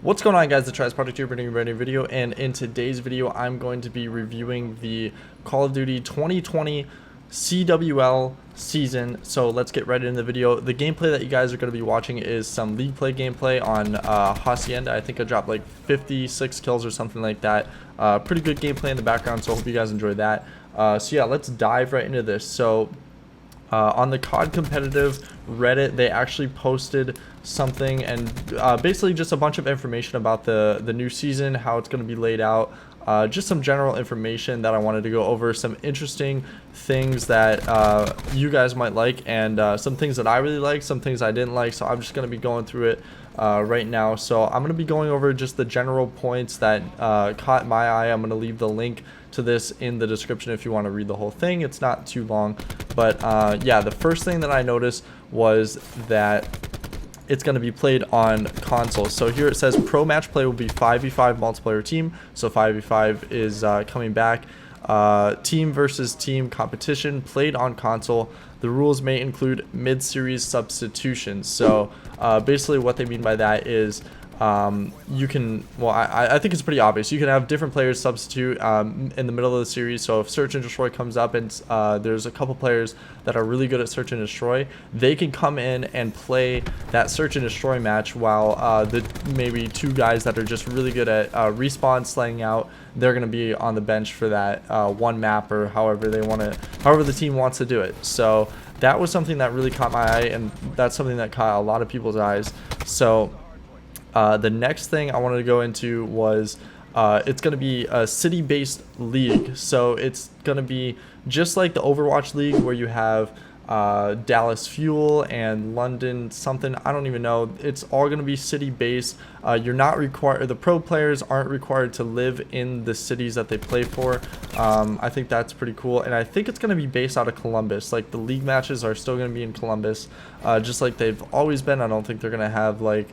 What's going on, guys? The Tries Project here, bringing you a brand new video, and in today's video I'm going to be reviewing the Call of Duty 2020 CWL season. So let's get right into the video. The gameplay that you guys are going to be watching is some league play gameplay on Hacienda. I think I dropped like 56 kills or something like that. Pretty good gameplay in the background, so I hope you guys enjoy that. So yeah, let's dive right into this. So on the COD competitive Reddit, they actually posted something, and basically just a bunch of information about the new season, how it's going to be laid out, just some general information that I wanted to go over, some interesting things that you guys might like, and some things that I really like, some things I didn't like. So I'm just going to be going through it right now. So I'm going to be going over just the general points that caught my eye. I'm going to leave the link to this in the description if you want to read the whole thing. It's not too long, but yeah, the first thing that I noticed was that it's going to be played on console. So here it says pro match play will be 5v5 multiplayer team. So 5v5 is coming back. Team versus team competition played on console. The rules may include mid-series substitutions. So basically what they mean by that is you can, well, I think it's pretty obvious. You can have different players substitute in the middle of the series. So if Search and Destroy comes up and there's a couple players that are really good at Search and Destroy, they can come in and play that Search and Destroy match, while the maybe two guys that are just really good at respawn slaying out, they're going to be on the bench for that one map, or however they want to, however the team wants to do it. So that was something that really caught my eye, and that's something that caught a lot of people's eyes. So the next thing I wanted to go into was it's going to be a city-based league. So it's going to be just like the Overwatch League, where you have Dallas Fuel and London something, I don't even know. It's all going to be city-based. You're not required, the pro players aren't required to live in the cities that they play for. I think that's pretty cool, and I think it's going to be based out of Columbus. Like, the league matches are still going to be in Columbus, just like they've always been. I don't think they're going to have like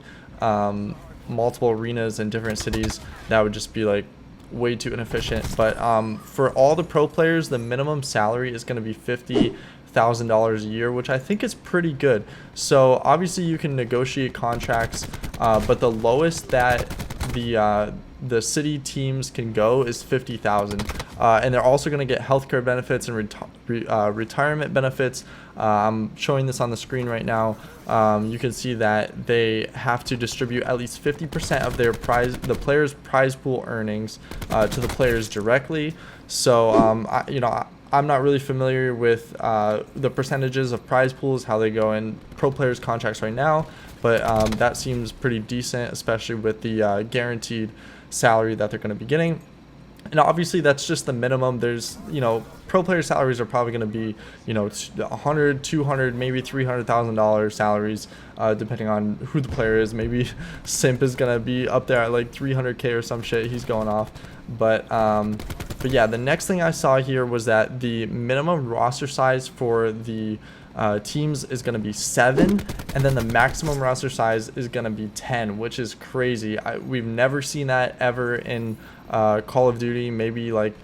multiple arenas in different cities. That would just be like way too inefficient. But for all the pro players, the minimum salary is going to be $50,000 a year, which I think is pretty good. So obviously you can negotiate contracts, but the lowest that the city teams can go is 50,000, and they're also going to get healthcare benefits and retirement benefits. I'm showing this on the screen right now. You can see that they have to distribute at least 50% of their the players' prize pool earnings to the players directly. So I'm not really familiar with the percentages of prize pools, how they go in pro players' contracts right now, but that seems pretty decent, especially with the guaranteed salary that they're going to be getting. And obviously that's just the minimum. There's, pro player salaries are probably going to be, 100, 200, maybe $300,000 salaries, depending on who the player is. Maybe Simp is going to be up there at like 300K or some shit. He's going off. But yeah, the next thing I saw here was that the minimum roster size for the teams is going to be 7, and then the maximum roster size is going to be 10, which is crazy. We've never seen that ever in Call of Duty. Maybe like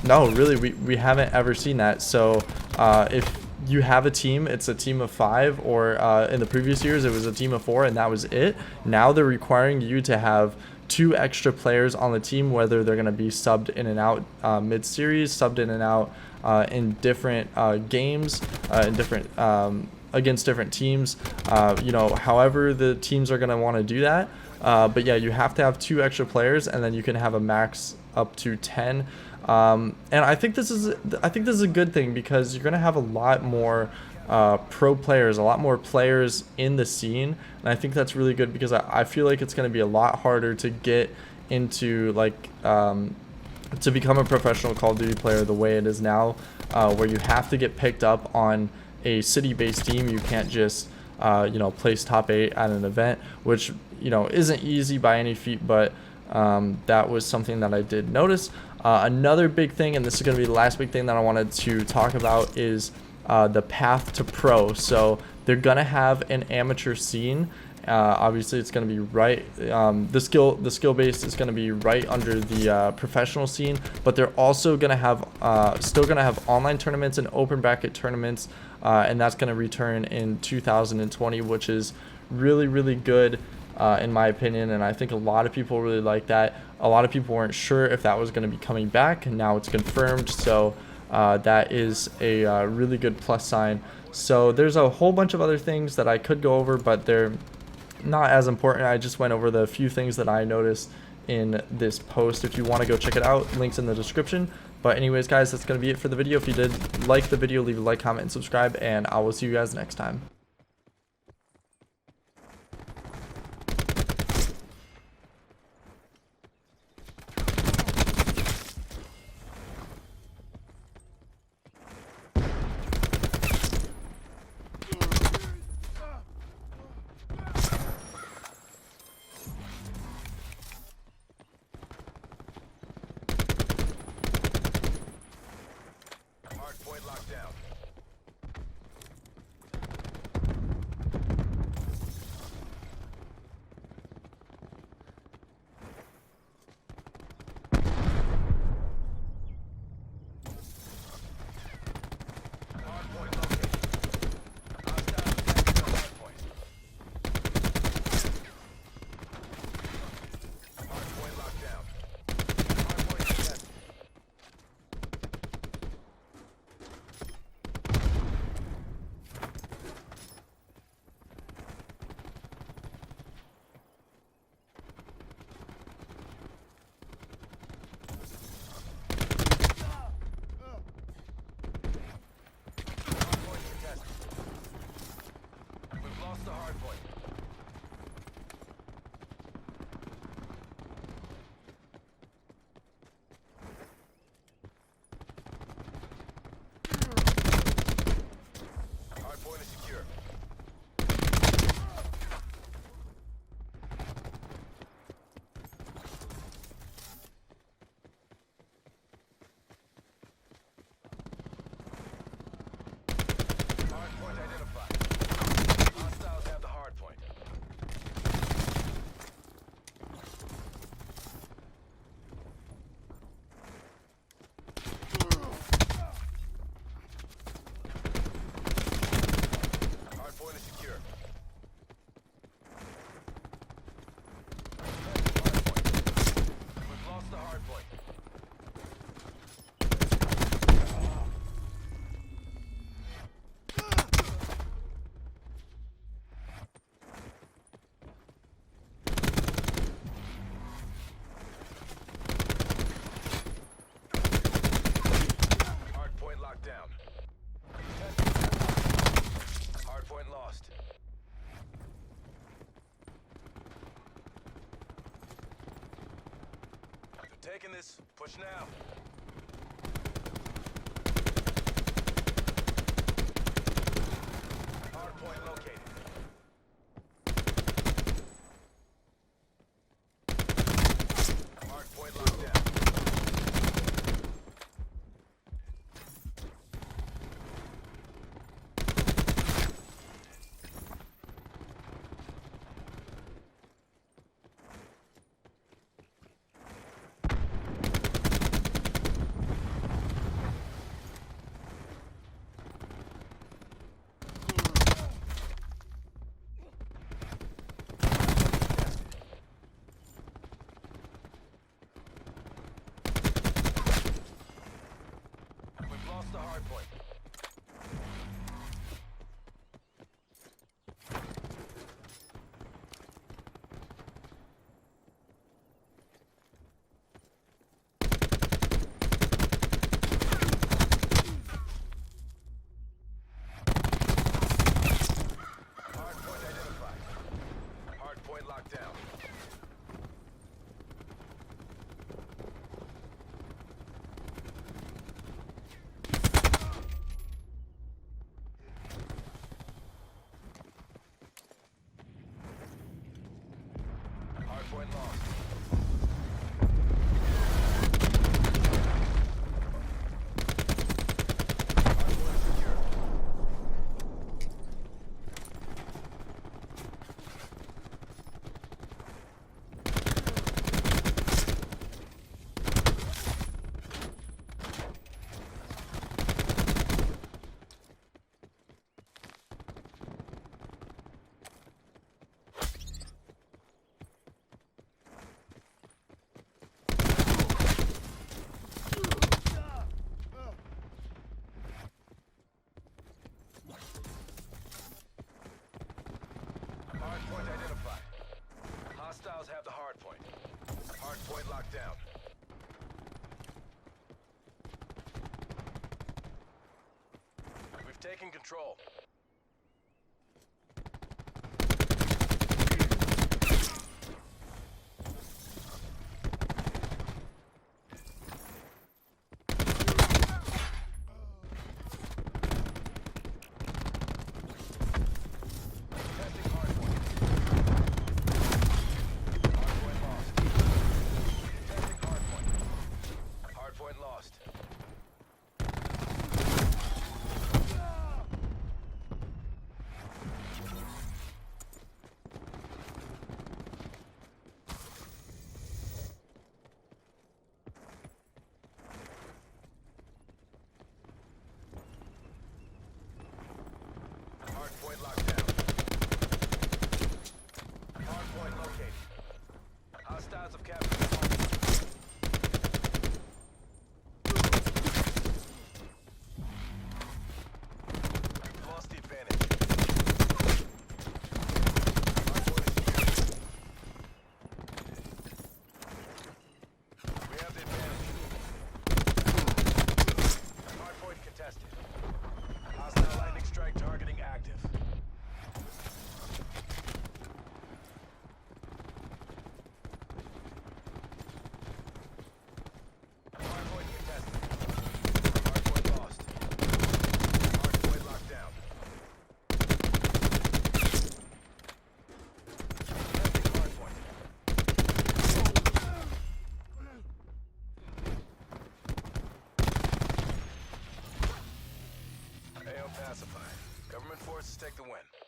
no, really, we haven't ever seen that. So if you have a team, it's a team of 5, or in the previous years it was a team of 4 and that was it. Now they're requiring you to have 2 extra players on the team, whether they're going to be subbed in and out mid-series, subbed in and out in different games, in different against different teams. However the teams are going to want to do that. But yeah, you have to have 2 extra players, and then you can have a max up to 10. And I think this is a good thing, because you're going to have a lot more pro players, a lot more players in the scene, and I think that's really good, because I feel like it's going to be a lot harder to get into, like, to become a professional Call of Duty player the way it is now, where you have to get picked up on a city-based team. You can't just place top 8 at an event, which isn't easy by any feat, but that was something that I did notice. Another big thing, and this is going to be the last big thing that I wanted to talk about, is the path to pro. So they're going to have an amateur scene. Obviously it's going to be right, the skill base is going to be right under the professional scene, but they're also going to have still going to have online tournaments and open bracket tournaments, and that's going to return in 2020, which is really good. in my opinion, and I think a lot of people really like that. A lot of people weren't sure if that was going to be coming back, and now it's confirmed, so that is a really good plus sign. So there's a whole bunch of other things that I could go over, but they're not as important. I just went over the few things that I noticed in this post. If you want to go check it out, links in the description. But anyways, guys, that's going to be it for the video. If you did like the video, leave a like, comment, and subscribe, and I will see you guys next time. Point locked down. Hardpoint located. Hostile attacking the hardpoint. Hardpoint locked down. Hardpoint contested. We've lost the hard point. Hard point is secure. Hard point identified. Hostiles have the hard point. Hard point is secure. We've lost the hard point. Hard point locked down. Hard point lost. They're taking this. Push now. Hard point located. Hard point locked down. We've lost the hard point. Hard point identified. Hard point locked down. Hard point lost. Hard point secure. locked down. We've taken control. Testing hardpoint. Hardpoint lost. Testing hardpoint. Hardpoint lost. Hardpoint locked down. Hardpoint located. Hostiles have captured the hardpoint. We've lost the advantage. Hardpoint is secured. We have the advantage. Hardpoint contested. Hostile lightning strike targeting active. Hardpoint contested. Hardpoint lost. Hardpoint locked down. Testing hardpoint. AO pacified. Government forces take the win.